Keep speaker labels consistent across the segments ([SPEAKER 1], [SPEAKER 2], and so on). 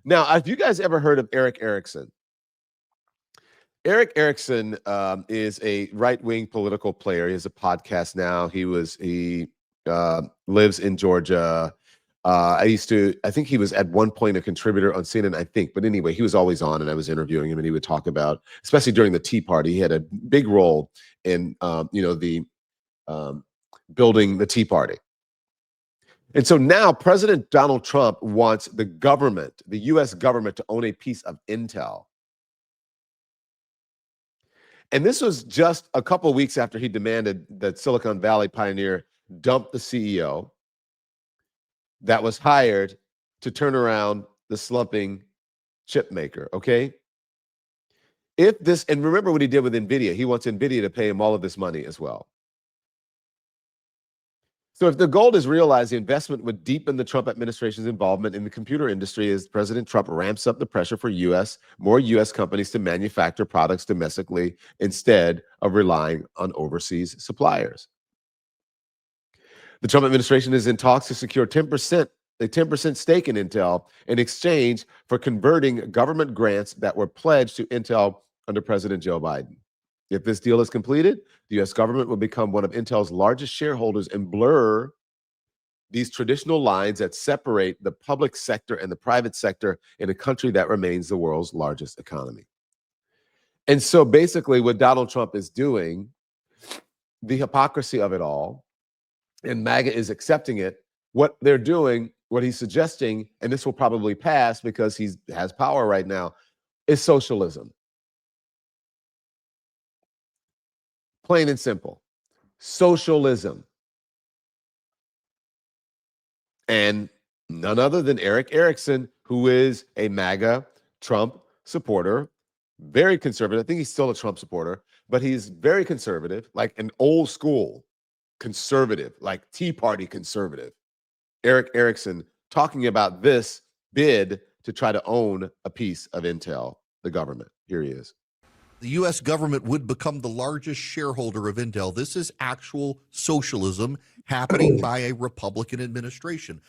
[SPEAKER 1] Now, have you guys ever heard of Eric Erickson? Eric Erickson is a right-wing political player. He has a podcast now. He lives in Georgia. I think he was at one point a contributor on CNN, I think. But anyway, he was always on, and I was interviewing him, and he would talk about, especially during the Tea Party, he had a big role in, the building the Tea Party. And so now President Donald Trump wants the government, the U.S. government, to own a piece of intel. And this was just a couple of weeks after he demanded that Silicon Valley pioneer dump the CEO that was hired to turn around the slumping chip maker, okay? And remember what he did with NVIDIA. He wants NVIDIA to pay him all of this money as well. So if the goal is realized, the investment would deepen the Trump administration's involvement in the computer industry as President Trump ramps up the pressure for more U.S. companies to manufacture products domestically instead of relying on overseas suppliers. The Trump administration is in talks to secure a 10% stake in Intel in exchange for converting government grants that were pledged to Intel under President Joe Biden. If this deal is completed, the U.S. government will become one of Intel's largest shareholders and blur these traditional lines that separate the public sector and the private sector in a country that remains the world's largest economy. And so basically what Donald Trump is doing, the hypocrisy of it all, and MAGA is accepting it, what they're doing, what he's suggesting, and this will probably pass because he has power right now, is socialism. Plain and simple. Socialism. And none other than Eric Erickson, who is a MAGA Trump supporter, very conservative. I think he's still a Trump supporter, but he's very conservative, like an old school conservative, like Tea Party conservative. Eric Erickson talking about this bid to try to own a piece of Intel, the government. Here he is.
[SPEAKER 2] The U.S. government would become the largest shareholder of Intel. This is actual socialism happening by a Republican administration.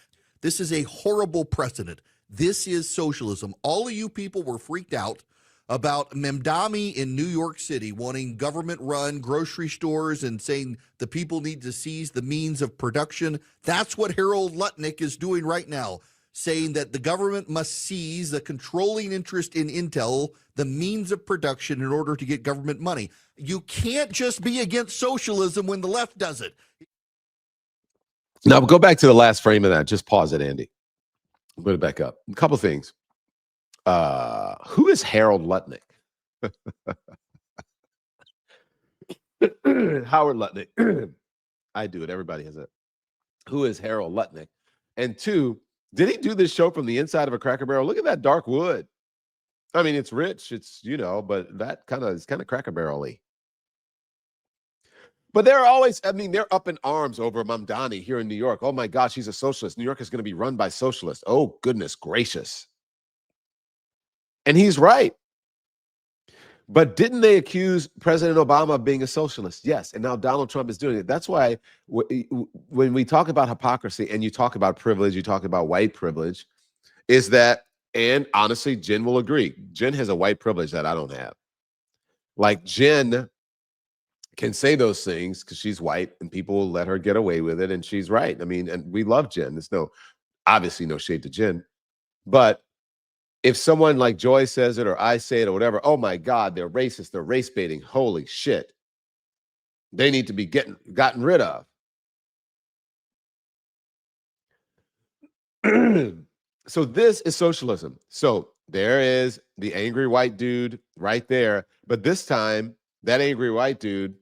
[SPEAKER 2] This is a horrible precedent. This is socialism. All of you people were freaked out about Mamdani in New York City wanting government-run grocery stores and saying the people need to seize the means of production. That's what Harold Lutnick is doing right now, saying that the government must seize the controlling interest in Intel, the means of production, in order to get government money. You can't just be against socialism when the left does it.
[SPEAKER 1] Now, go back to the last frame of that. Just pause it, Andy. Put it back up. A couple things. Who is Harold Lutnick? Howard Lutnick. I do it. Everybody has it. Who is Harold Lutnick? And two, did he do this show from the inside of a Cracker Barrel? Look at that dark wood. I mean, it's rich. It's, but that is kind of Cracker Barrel-y. But they're always, they're up in arms over Mamdani here in New York. Oh my gosh, he's a socialist. New York is going to be run by socialists. Oh, goodness gracious. And he's right. But didn't they accuse President Obama of being a socialist? Yes. And now Donald Trump is doing it. That's why when we talk about hypocrisy and you talk about privilege, you talk about white privilege, is that, and honestly, Jen will agree. Jen has a white privilege that I don't have. Like Jen can say those things because she's white and people will let her get away with it. And she's right. And we love Jen. There's obviously no shade to Jen. But if someone like Joy says it or I say it or whatever, oh my God, they're racist, they're race baiting. Holy shit. They need to be gotten rid of. So this is socialism. So there is the angry white dude right there. But this time, that angry white dude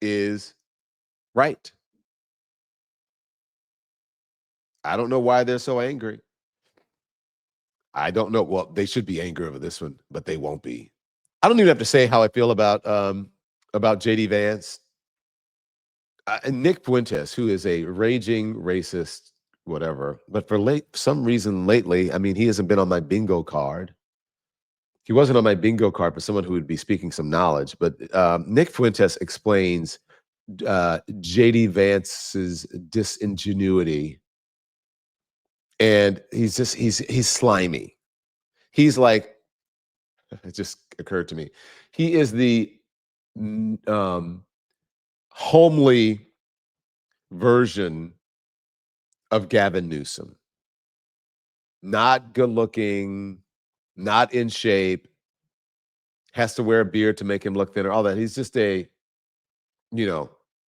[SPEAKER 1] is right. I don't know why they're so angry. I don't know. Well, they should be angry over this one, but they won't be. I don't even have to say how I feel about JD Vance and Nick Fuentes, who is a raging racist, whatever. But for some reason lately, he hasn't been on my bingo card. He wasn't on my bingo card for someone who would be speaking some knowledge. But Nick Fuentes explains JD Vance's disingenuity. And he's slimy. He's like, it just occurred to me. He is the homely version of Gavin Newsom. Not good looking, not in shape, has to wear a beard to make him look thinner, all that. He's just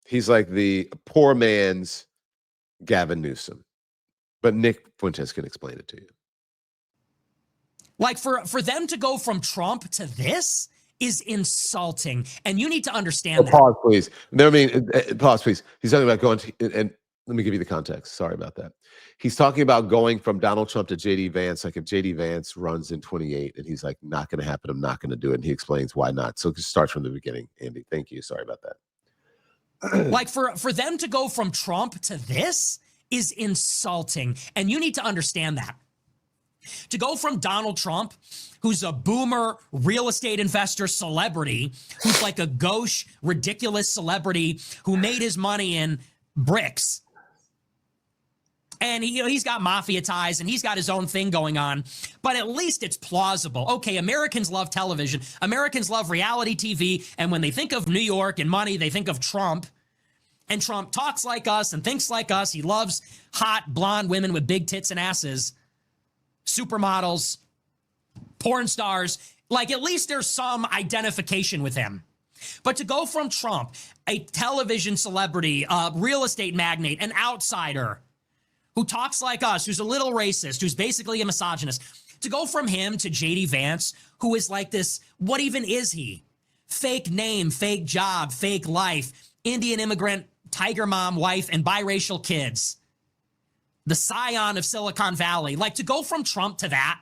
[SPEAKER 1] he's like the poor man's Gavin Newsom. But Nick Fuentes can explain it to you.
[SPEAKER 3] Like for them to go from Trump to this is insulting. And you need to understand that.
[SPEAKER 1] Pause, please. No, I mean, pause, please. He's talking about going to, and let me give you the context. Sorry about that. He's talking about going from Donald Trump to JD Vance. Like if JD Vance runs in 28 and he's like, not going to happen. I'm not going to do it. And he explains why not. So just start from the beginning, Andy. Thank you. Sorry about that.
[SPEAKER 3] Like for them to go from Trump to this is insulting. And you need to understand that. To go from Donald Trump, who's a boomer real estate investor celebrity, who's like a gauche, ridiculous celebrity who made his money in bricks. And he's got mafia ties and he's got his own thing going on, but at least it's plausible. Okay, Americans love television. Americans love reality TV. And when they think of New York and money, they think of Trump. And Trump talks like us and thinks like us. He loves hot blonde women with big tits and asses, supermodels, porn stars. Like at least there's some identification with him. But to go from Trump, a television celebrity, a real estate magnate, an outsider who talks like us, who's a little racist, who's basically a misogynist, to go from him to JD Vance, who is like this, what even is he? Fake name, fake job, fake life, Indian immigrant, tiger mom, wife, and biracial kids. The scion of Silicon Valley. Like to go from Trump to that,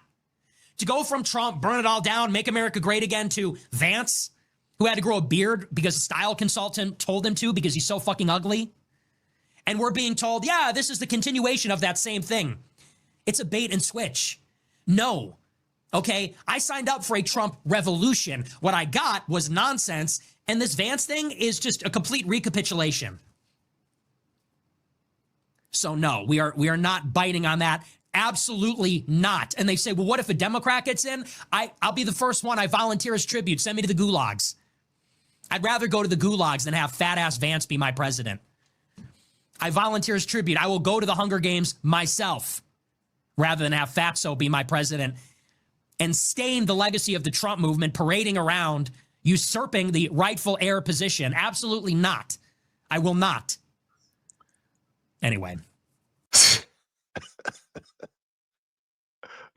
[SPEAKER 3] to go from Trump, burn it all down, make America great again, to Vance, who had to grow a beard because a style consultant told him to because he's so fucking ugly. And we're being told, yeah, this is the continuation of that same thing. It's a bait and switch. No. Okay, I signed up for a Trump revolution. What I got was nonsense. And this Vance thing is just a complete recapitulation. So no, we are not biting on that. Absolutely not. And they say, well, what if a Democrat gets in? I'll be the first one. I volunteer as tribute. Send me to the gulags. I'd rather go to the gulags than have fat ass Vance be my president. I volunteer as tribute. I will go to the Hunger Games myself rather than have Fatso be my president and stain the legacy of the Trump movement parading around, usurping the rightful heir position. Absolutely not. I will not. Anyway.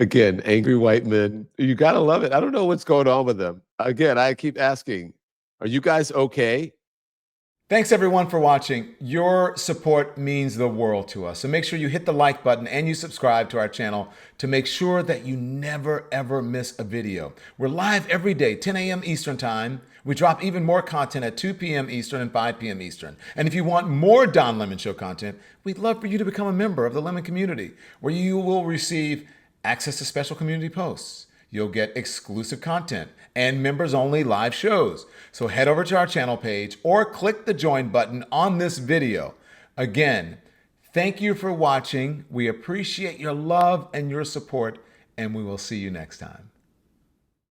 [SPEAKER 1] Again, angry white men. You got to love it. I don't know what's going on with them. Again, I keep asking, are you guys okay?
[SPEAKER 4] Thanks everyone for watching. Your support means the world to us. So make sure you hit the like button and you subscribe to our channel to make sure that you never ever miss a video. We're live every day, 10 a.m. Eastern time. We drop even more content at 2 p.m. Eastern and 5 p.m. Eastern. And if you want more Don Lemon Show content, we'd love for you to become a member of the Lemon community, where you will receive access to special community posts. You'll get exclusive content and members-only live shows. So head over to our channel page or click the join button on this video. Again, thank you for watching. We appreciate your love and your support, and we will see you next time.